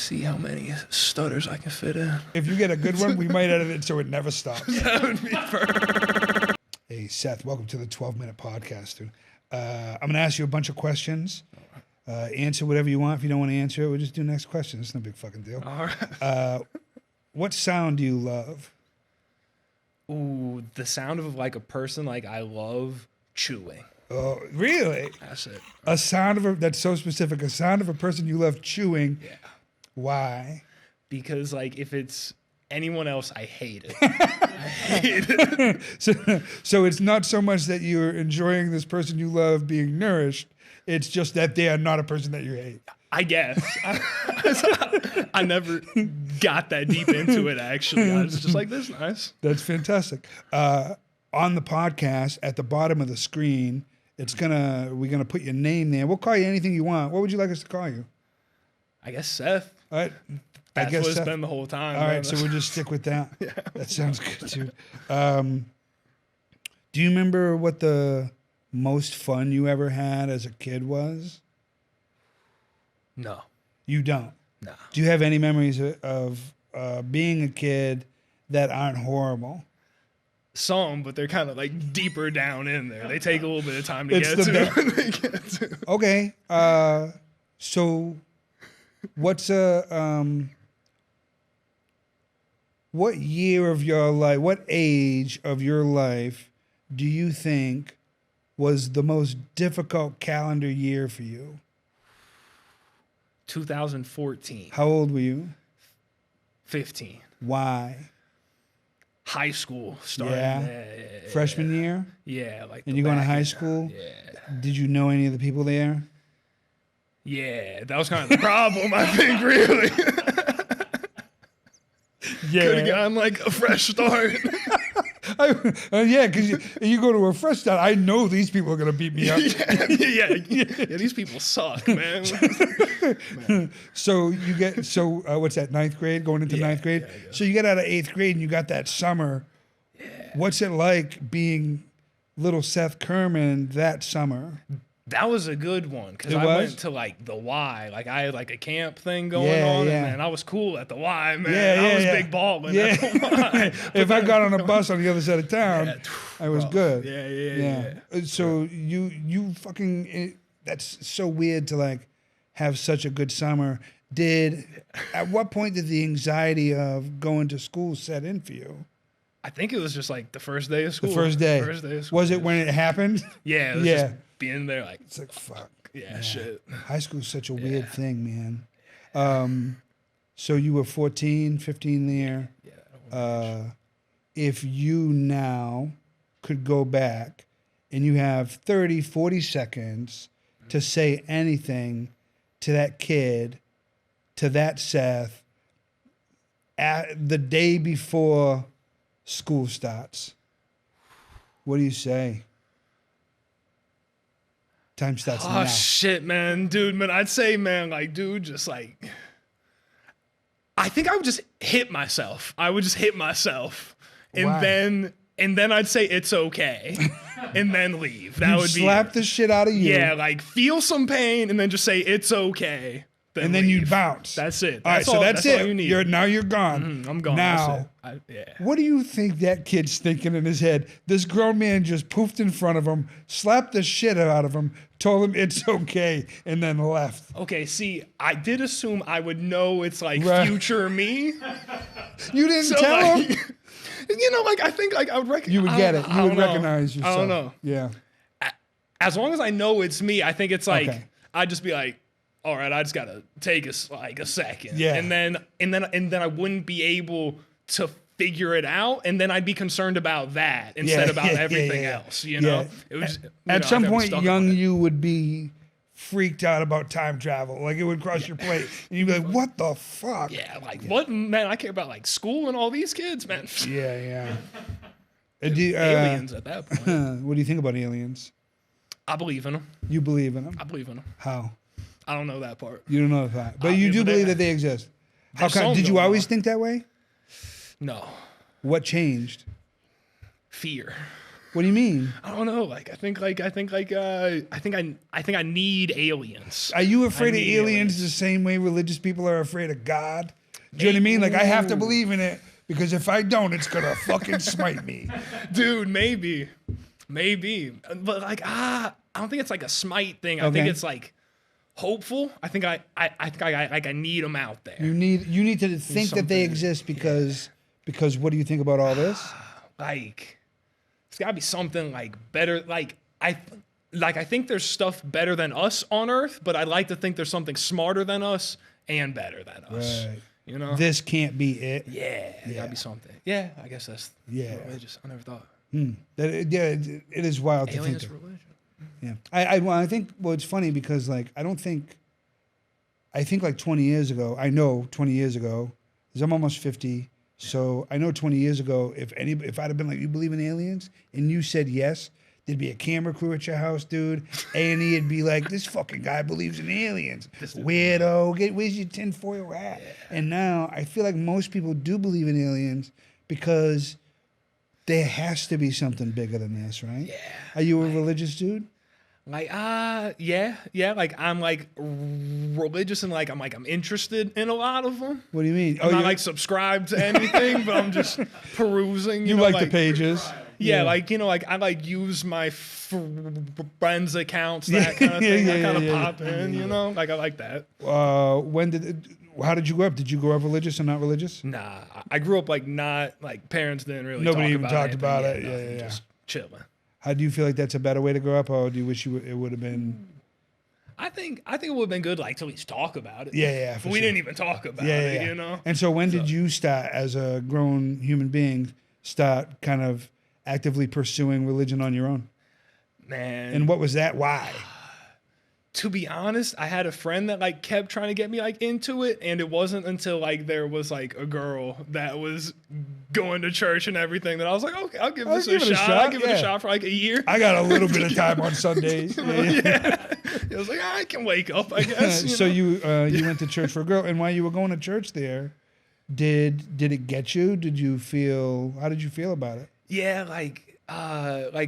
see how many stutters I can fit in. If you get a good one, we might edit it so it never stops. That would be perfect. Hey, Seth, welcome to the 12-minute podcast, dude. I'm going to ask you a bunch of questions. Answer whatever you want. If you don't want to answer it, we'll just do next question. It's no big fucking deal. All right. What sound do you love? Ooh, the sound of like a person, like I love chewing. Oh, really? That's it. A sound of that's so specific. A sound of a person you love chewing. Yeah. Why? Because like if it's anyone else, I hate it. I hate it. So it's not so much that you're enjoying this person you love being nourished. It's just that they are not a person that you hate. I guess. I never got that deep into it, actually. I was just like, this is nice. That's fantastic. On the podcast, at the bottom of the screen, we're gonna put your name there. We'll call you anything you want. What would you like us to call you? I guess Seth. All right. That's what it's been the whole time. All right, so we'll just stick with that. Yeah. That sounds good, too. Do you remember what the most fun you ever had as a kid was? No. You don't? No. Do you have any memories of being a kid that aren't horrible? Some, but they're kind of like deeper down in there. They take a little bit of time to get to. Okay. So what's what year of your life, what age of your life do you think was the most difficult calendar year for you? 2014. How old were you? 15. Why? High school starting. Yeah. Freshman year? Yeah, like. And you going to high school? Yeah. Did you know any of the people there? Yeah, that was kind of the problem, I think, really. Yeah. Could have gotten like a fresh start. Yeah, because you go to a fresh start. I know these people are going to beat me up. Yeah, these people suck, man. So you get, what's that, ninth grade, going into ninth grade? Yeah, so you get out of eighth grade and you got that summer. Yeah. What's it like being little Seth Kerman that summer? That was a good one because I went to like the Y. Like I had like a camp thing going on, and man, I was cool at the Y, man. I was big balling at the Y. If I got on a bus on the other side of town, I was good. Yeah. So you fucking, that's so weird to like have such a good summer. At what point did the anxiety of going to school set in for you? I think it was just like the first day of school. The first day. of school. Was it when it happened? Yeah. It was just being there like. It's like, fuck. Yeah, shit. High school's such a weird thing, man. So you were 14, 15 there. Yeah. If you now could go back and you have 30, 40 seconds to say anything to that kid, to that Seth, at the day before school starts, what do you say? Time starts now. Oh, shit, man. Dude, man, I'd say, man, like, dude, just like, I think I would just hit myself. And Why? then I'd say it's okay. And then leave. That would be slap the shit out of you. Yeah, like feel some pain and then just say it's okay. And then you'd bounce. That's it. All right, so that's it. All you need. You're gone. I'm gone. Now, what do you think that kid's thinking in his head? This grown man just poofed in front of him, slapped the shit out of him, told him it's okay, and then left. Okay, see, I did assume I would know it's like future me. You didn't tell him? You know, like I think like I would recognize. You would get it. You would recognize yourself. I don't know. Yeah. As long as I know it's me, I think it's like I'd just be like, all right, I just gotta take a second. Yeah. And then I wouldn't be able to figure it out, and then I'd be concerned about that instead about everything else. You know? It was at some point young you would be freaked out about time travel. Like it would cross your plate and you'd be like, what the fuck? Yeah, like what, man, I care about like school and all these kids, man. Yeah. Aliens at that point. What do you think about aliens? I believe in them. You believe in them? I believe in them. How? I don't know that part. You don't know that. But you do believe that they exist. How come? Did you always think that way? No. What changed? Fear. What do you mean? I don't know. Like, I think I need aliens. Are you afraid of aliens the same way religious people are afraid of God? Do you know what I mean? Like, I have to believe in it because if I don't, it's gonna fucking smite me. Dude, maybe. But like, I don't think it's like a smite thing. I think it's like hopeful. I think I need them out there. You need to think that they exist because what do you think about all this? Like, it's gotta be something like better. I think there's stuff better than us on Earth, but I like to think there's something smarter than us and better than us. Right. You know, this can't be it. Yeah, it gotta be something. Yeah, I guess that's religious. I never thought. It is wild to think. Religion. Yeah, I think. Well, it's funny because like I think like 20 years ago. I know 20 years ago, because I'm almost 50. So I know 20 years ago, if I'd have been like, you believe in aliens, and you said yes, there'd be a camera crew at your house, dude. A&E would be like, this fucking guy believes in aliens. Weirdo, where's your tinfoil hat? Yeah. And now I feel like most people do believe in aliens because there has to be something bigger than this, right? Yeah. Are you a religious dude? Like, yeah. Like, I'm like religious and like I'm interested in a lot of them. What do you mean? I'm not like subscribed to anything, but I'm just perusing. You know, like the pages? Yeah, like, you know, like I like use my friends' accounts, that kind of thing. I kind of pop in, you know, like I like that. How did you grow up? Did you grow up religious or not religious? Nah, I grew up like not like parents didn't really. Nobody even talked talk about it. Yeah. Just chilling. How do you feel like that's a better way to grow up, or do you wish it would have been? I think it would have been good, like, to at least talk about it. Yeah. We didn't even talk about it, you know. And so, when did you start, as a grown human being, start kind of actively pursuing religion on your own? Man. And what was that? Why? To be honest, I had a friend that like kept trying to get me like into it, and it wasn't until like there was like a girl that was going to church and everything that I was like, okay, I'll give this a shot. I'll give it a shot for like a year. I got a little bit of time on Sundays. Yeah. I was like, I can wake up, I guess. So you went to church for a girl, and while you were going to church there, did it get you? How did you feel about it? Yeah, like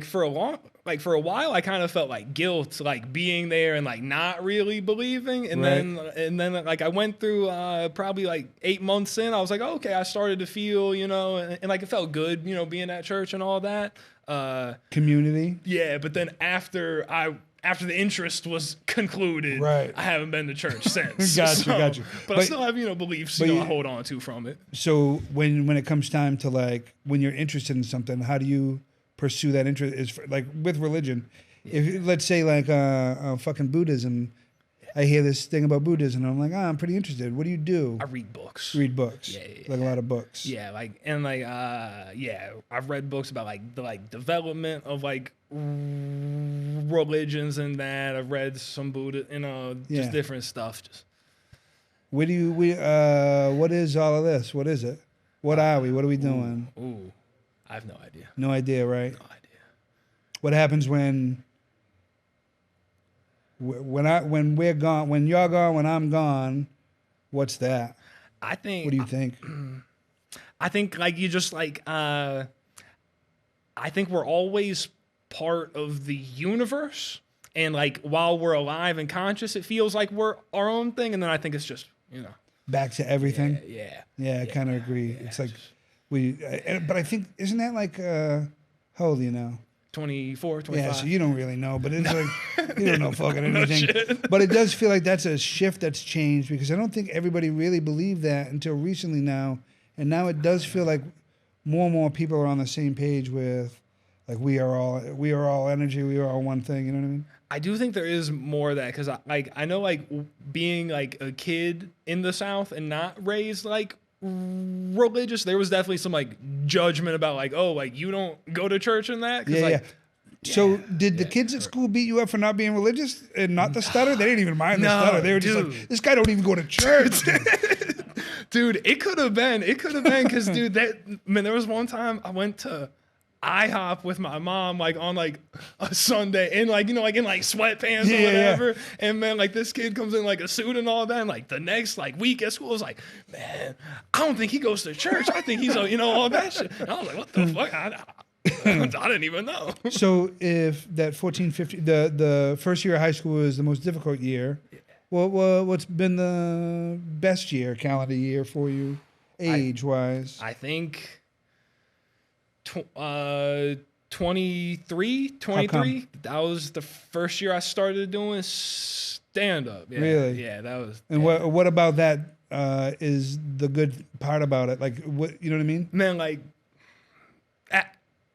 for a while, I kind of felt like guilt, like being there and like not really believing. And then like I went through probably like 8 months in, I was like, okay, I started to feel, you know, and like it felt good, you know, being at church and all that. Community. Yeah, but then after the interest was concluded, right, I haven't been to church since. Got you. But I still have, you know, beliefs, I hold on to from it. So when it comes time to like, when you're interested in something, how do you pursue that interest? Is like with religion, if let's say like fucking Buddhism, I hear this thing about Buddhism and I'm like, I'm pretty interested. What do you do? I read books. Yeah, like a lot of books. Yeah, I've read books about like the like development of like religions and that. I've read some Buddha, you know, just different stuff. Just what is all of this? What is it? What are we? What are we doing? Ooh. I have no idea. No idea, right? No idea. What happens when we're gone, when you're gone, when I'm gone? What's that? I think. What do you think? I think like you just like. I think we're always part of the universe, and like while we're alive and conscious, it feels like we're our own thing, and then I think it's just, you know, back to everything. Yeah, I kind of agree. It's like. But I think, isn't that like, how old are you now? 24, 25. Yeah, so you don't really know, but it's like, you don't know fucking anything. But it does feel like that's a shift that's changed, because I don't think everybody really believed that until recently now. And now it does feel like more and more people are on the same page with, like, we are all energy, we are all one thing, you know what I mean? I do think there is more of that, because I know like being like a kid in the South and not raised like religious, there was definitely some like judgment about like, oh, like you don't go to church and that. So did the kids at school beat you up for not being religious and not the stutter? They didn't even mind the stutter. They were just like, this guy don't even go to church. Dude, it could have been because dude, there was one time I went to IHOP with my mom, like on like a Sunday, and like, you know, like in like sweatpants or whatever. And man, like this kid comes in like a suit and all that. And like the next like week at school, I was like, man, I don't think he goes to church. I think he's, you know, all that shit. And I was like, what the fuck? I didn't even know. So if that 14, 15, the first year of high school is the most difficult year, what's been the best year, calendar year for you, age-wise? I think 23. That was the first year I started doing stand-up. Yeah, Really? Yeah, that was. And what about that is the good part about it? Like, what, you know what I mean? Man, like,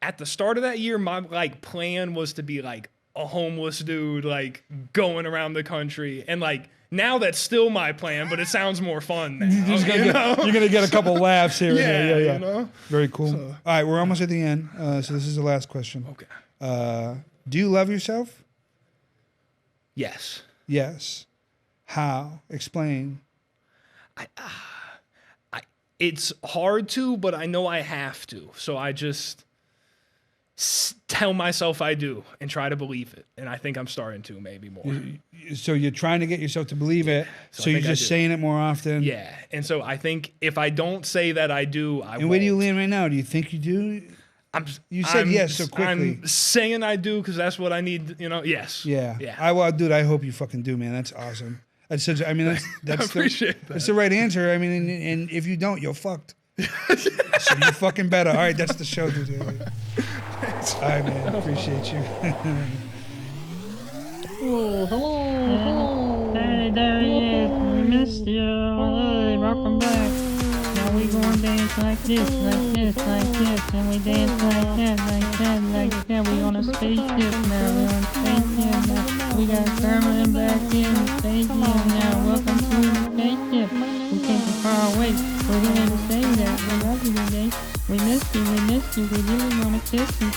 at the start of that year, my like plan was to be like a homeless dude, like going around the country, and like now that's still my plan, but it sounds more fun now. You're gonna get a couple laughs here. Yeah, Yeah. you know? Very cool. All right, we're almost at the end, so this is the last question. Okay. Do you love yourself? Yes. Yes. How? Explain. It's hard to, but I know I have to. So I just tell myself I do and try to believe it. And I think I'm starting to maybe more. So you're trying to get yourself to believe it. So you're just saying it more often. Yeah. And so I think if I don't say that I do, I won't. And where do you land right now? Do you think you do? You said yes so quickly. I'm saying I do because that's what I need, you know? Yes. Yeah. Yeah. Dude, I hope you fucking do, man. That's awesome. That's such, I mean, that's I appreciate that. That's the right answer. I mean, and if you don't, you're fucked. So you fucking better. All right, that's the show, dude. All right, man. Appreciate you. Hello. Hey, there he is. We missed you. Hey, welcome back. Now we gonna dance like this, and we dance like that. We on a spaceship now. We got Kerman back in the spaceship now. Welcome to the spaceship. We came from far away. We didn't even say that. We love you today. We missed you. We really wanna kiss you.